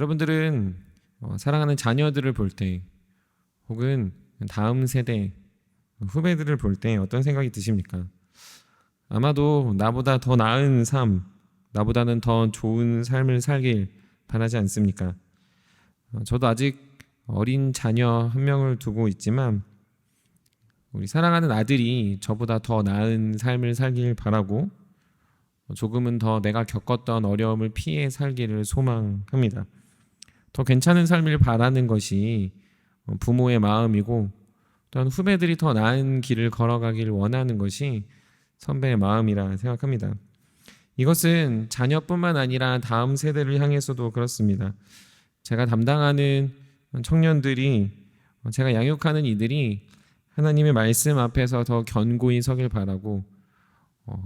여러분들은 사랑하는 자녀들을 볼 때 혹은 다음 세대 후배들을 볼 때 어떤 생각이 드십니까? 아마도 나보다 더 나은 삶, 나보다는 더 좋은 삶을 살길 바라지 않습니까? 저도 아직 어린 자녀 한 명을 두고 있지만 우리 사랑하는 아들이 저보다 더 나은 삶을 살길 바라고 조금은 더 내가 겪었던 어려움을 피해 살기를 소망합니다. 더 괜찮은 삶을 바라는 것이 부모의 마음이고 또한 후배들이 더 나은 길을 걸어가길 원하는 것이 선배의 마음이라 생각합니다. 이것은 자녀뿐만 아니라 다음 세대를 향해서도 그렇습니다. 제가 담당하는 청년들이, 제가 양육하는 이들이 하나님의 말씀 앞에서 더 견고히 서길 바라고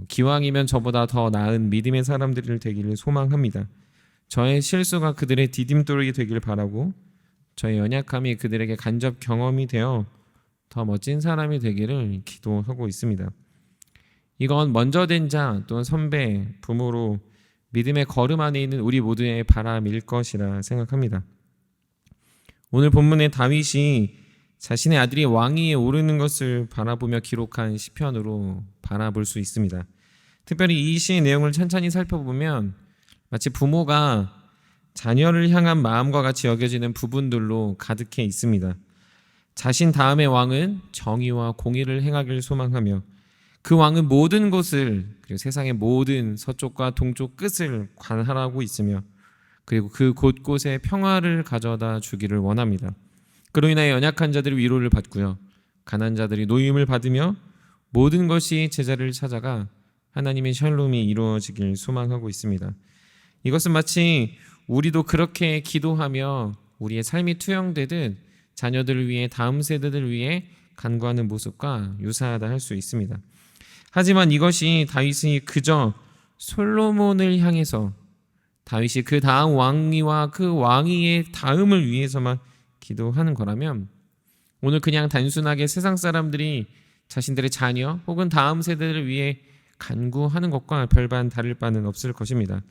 기왕이면 저보다 더 나은 믿음의 사람들이 되기를 소망합니다. 저의 실수가 그들의 디딤돌이 되길 바라고 저의 연약함이 그들에게 간접 경험이 되어 더 멋진 사람이 되기를 기도하고 있습니다. 이건 먼저 된 자 또는 선배, 부모로 믿음의 걸음 안에 있는 우리 모두의 바람일 것이라 생각합니다. 오늘 본문의 다윗이 자신의 아들이 왕위에 오르는 것을 바라보며 기록한 시편으로 바라볼 수 있습니다. 특별히 이 시의 내용을 천천히 살펴보면 마치 부모가 자녀를 향한 마음과 같이 여겨지는 부분들로 가득해 있습니다. 자신 다음의 왕은 정의와 공의를 행하기를 소망하며 그 왕은 모든 곳을, 그리고 세상의 모든 서쪽과 동쪽 끝을 관할하고 있으며 그리고 그 곳곳에 평화를 가져다 주기를 원합니다. 그로 인하여 연약한 자들이 위로를 받고요, 가난한 자들이 노임을 받으며 모든 것이 제자리를 찾아가 하나님의 샬롬이 이루어지길 소망하고 있습니다. 이것은 마치 우리도 그렇게 기도하며 우리의 삶이 투영되듯 자녀들을 위해, 다음 세대들을 위해 간구하는 모습과 유사하다 할 수 있습니다. 하지만 이것이 다윗이 그저 솔로몬을 향해서, 다윗이 그 다음 왕위와 그 왕위의 다음을 위해서만 기도하는 거라면 오늘 그냥 단순하게 세상 사람들이 자신들의 자녀 혹은 다음 세대를 위해 간구하는 것과 별반 다를 바는 없을 것입니다.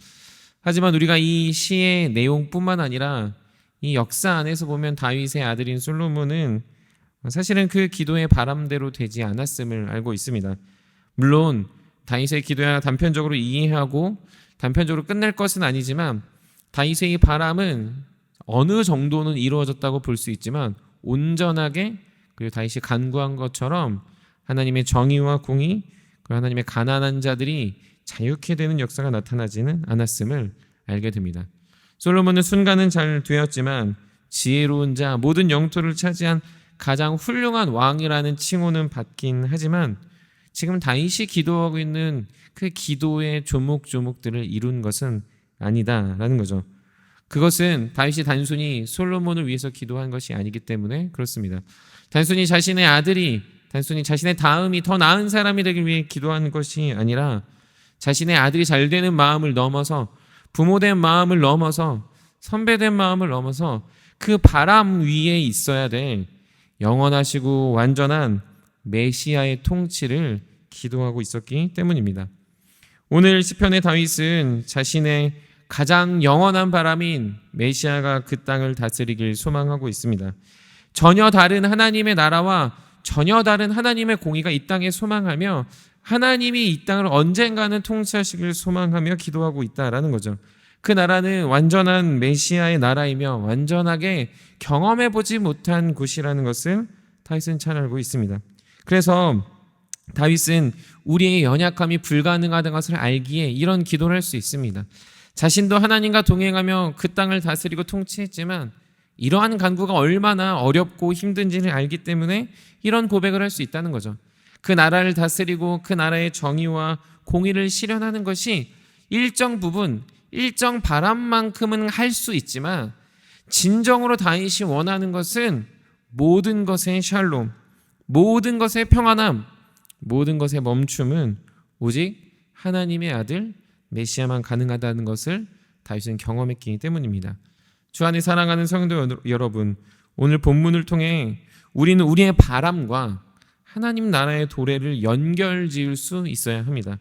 하지만 우리가 이 시의 내용뿐만 아니라 이 역사 안에서 보면 다윗의 아들인 솔로몬은 사실은 그 기도의 바람대로 되지 않았음을 알고 있습니다. 물론 다윗의 기도야 단편적으로 이해하고 단편적으로 끝낼 것은 아니지만 다윗의 이 바람은 어느 정도는 이루어졌다고 볼 수 있지만 온전하게, 그리고 다윗이 간구한 것처럼 하나님의 정의와 공의, 그리고 하나님의 가난한 자들이 자유케 되는 역사가 나타나지는 않았음을 알게 됩니다. 솔로몬은 순간은 잘 되었지만 지혜로운 자, 모든 영토를 차지한 가장 훌륭한 왕이라는 칭호는 받긴 하지만 지금 다윗이 기도하고 있는 그 기도의 조목조목들을 이룬 것은 아니다라는 거죠. 그것은 다윗이 단순히 솔로몬을 위해서 기도한 것이 아니기 때문에 그렇습니다. 단순히 자신의 아들이, 단순히 자신의 다음이 더 나은 사람이 되기 위해 기도하는 것이 아니라 자신의 아들이 잘 되는 마음을 넘어서, 부모된 마음을 넘어서, 선배된 마음을 넘어서 그 바람 위에 있어야 될 영원하시고 완전한 메시아의 통치를 기도하고 있었기 때문입니다. 오늘 시편의 다윗은 자신의 가장 영원한 바람인 메시아가 그 땅을 다스리길 소망하고 있습니다. 전혀 다른 하나님의 나라와 전혀 다른 하나님의 공의가 이 땅에 소망하며 하나님이 이 땅을 언젠가는 통치하시길 소망하며 기도하고 있다라는 거죠. 그 나라는 완전한 메시아의 나라이며 완전하게 경험해보지 못한 곳이라는 것을 다윗은 잘 알고 있습니다. 그래서 다윗은 우리의 연약함이 불가능하다는 것을 알기에 이런 기도를 할 수 있습니다. 자신도 하나님과 동행하며 그 땅을 다스리고 통치했지만 이러한 간구가 얼마나 어렵고 힘든지를 알기 때문에 이런 고백을 할 수 있다는 거죠. 그 나라를 다스리고 그 나라의 정의와 공의를 실현하는 것이 일정 부분, 일정 바람만큼은 할 수 있지만 진정으로 다윗이 원하는 것은 모든 것의 샬롬, 모든 것의 평안함, 모든 것의 멈춤은 오직 하나님의 아들 메시아만 가능하다는 것을 다윗은 경험했기 때문입니다. 주 안에 사랑하는 성도 여러분, 오늘 본문을 통해 우리는 우리의 바람과 하나님 나라의 도래를 연결지을 수 있어야 합니다.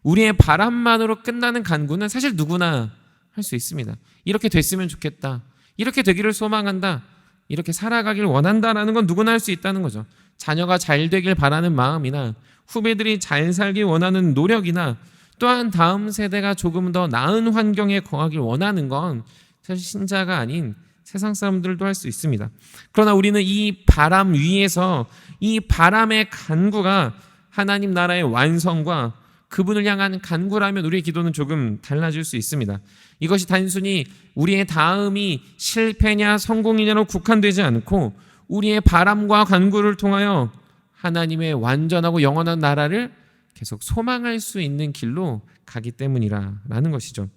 우리의 바람만으로 끝나는 간구는 사실 누구나 할 수 있습니다. 이렇게 됐으면 좋겠다, 이렇게 되기를 소망한다, 이렇게 살아가길 원한다라는 건 누구나 할 수 있다는 거죠. 자녀가 잘 되길 바라는 마음이나 후배들이 잘 살기 원하는 노력이나 또한 다음 세대가 조금 더 나은 환경에 거하길 원하는 건 사실 신자가 아닌 세상 사람들도 할 수 있습니다. 그러나 우리는 이 바람 위에서 이 바람의 간구가 하나님 나라의 완성과 그분을 향한 간구라면 우리의 기도는 조금 달라질 수 있습니다. 이것이 단순히 우리의 다음이 실패냐 성공이냐로 국한되지 않고 우리의 바람과 간구를 통하여 하나님의 완전하고 영원한 나라를 계속 소망할 수 있는 길로 가기 때문이라는 것이죠.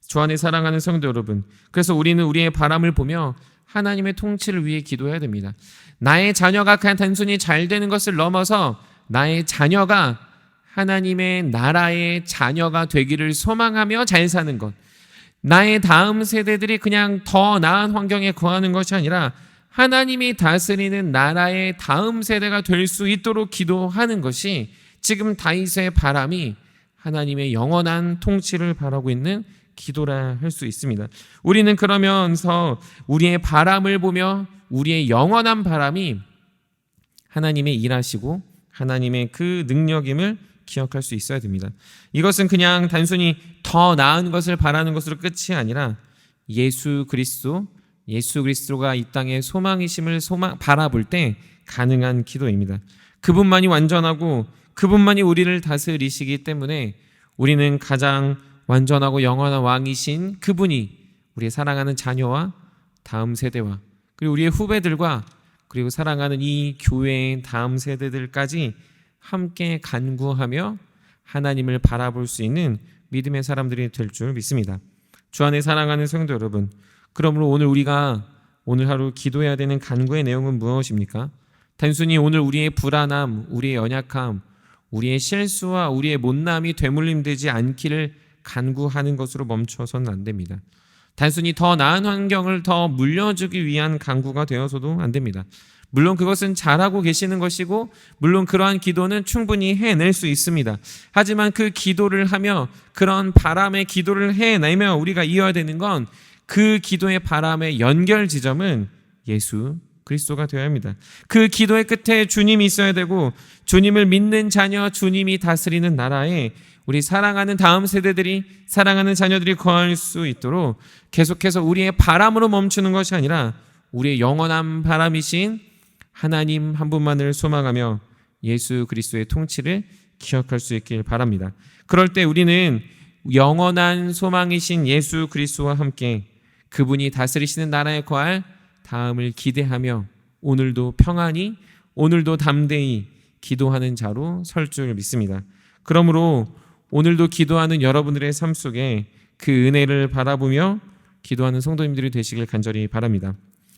주 안에 사랑하는 성도 여러분, 그래서 우리는 우리의 바람을 보며 하나님의 통치를 위해 기도해야 됩니다. 나의 자녀가 그냥 단순히 잘 되는 것을 넘어서 나의 자녀가 하나님의 나라의 자녀가 되기를 소망하며 잘 사는 것, 나의 다음 세대들이 그냥 더 나은 환경에 거하는 것이 아니라 하나님이 다스리는 나라의 다음 세대가 될 수 있도록 기도하는 것이 지금 다윗의 바람이 하나님의 영원한 통치를 바라고 있는 기도라 할 수 있습니다. 우리는 그러면서 우리의 바람을 보며 우리의 영원한 바람이 하나님의 일하시고 하나님의 그 능력임을 기억할 수 있어야 됩니다. 이것은 그냥 단순히 더 나은 것을 바라는 것으로 끝이 아니라 예수 그리스도가 이 땅의 소망이심을 바라볼 때 가능한 기도입니다. 그분만이 완전하고 그분만이 우리를 다스리시기 때문에 우리는 가장 완전하고 영원한 왕이신 그분이 우리의 사랑하는 자녀와 다음 세대와 그리고 우리의 후배들과 그리고 사랑하는 이 교회의 다음 세대들까지 함께 간구하며 하나님을 바라볼 수 있는 믿음의 사람들이 될 줄 믿습니다. 주 안에 사랑하는 성도 여러분, 그러므로 우리가 오늘 하루 기도해야 되는 간구의 내용은 무엇입니까? 단순히 오늘 우리의 불안함, 우리의 연약함, 우리의 실수와 우리의 못남이 되물림되지 않기를 간구하는 것으로 멈춰서는 안 됩니다. 단순히 더 나은 환경을 더 물려주기 위한 간구가 되어서도 안 됩니다. 물론 그것은 잘하고 계시는 것이고 물론 그러한 기도는 충분히 해낼 수 있습니다. 하지만 그 기도를 하며 그런 바람의 기도를 해내며 우리가 이어야 되는 건 그 기도의 바람의 연결 지점은 예수 그리스도가 되어야 합니다. 그 기도의 끝에 주님이 있어야 되고 주님을 믿는 자녀, 주님이 다스리는 나라에 우리 사랑하는 다음 세대들이 사랑하는 자녀들이 거할 수 있도록 계속해서 우리의 바람으로 멈추는 것이 아니라 우리의 영원한 바람이신 하나님 한 분만을 소망하며 예수 그리스도의 통치를 기억할 수 있길 바랍니다. 그럴 때 우리는 영원한 소망이신 예수 그리스도와 함께 그분이 다스리시는 나라에 거할 다음을 기대하며 오늘도 평안히 오늘도 담대히 기도하는 자로 설 줄 믿습니다. 그러므로 오늘도 기도하는 여러분들의 삶 속에 그 은혜를 바라보며 기도하는 성도님들이 되시길 간절히 바랍니다.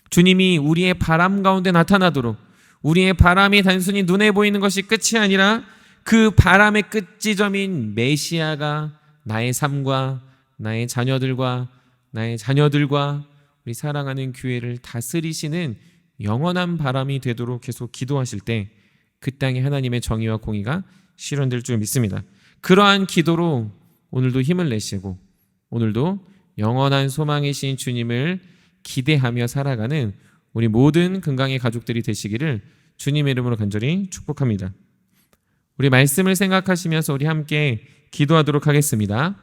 주님이 우리의 바람 가운데 나타나도록 우리의 바람이 단순히 눈에 보이는 것이 끝이 아니라 그 바람의 끝 지점인 메시아가 나의 삶과 나의 자녀들과 우리 사랑하는 교회를 다스리시는 영원한 바람이 되도록 계속 기도하실 때 그 땅에 하나님의 정의와 공의가 실현될 줄 믿습니다. 그러한 기도로 오늘도 힘을 내시고 오늘도 영원한 소망이신 주님을 기대하며 살아가는 우리 모든 건강의 가족들이 되시기를 주님의 이름으로 간절히 축복합니다. 우리 말씀을 생각하시면서 우리 함께 기도하도록 하겠습니다.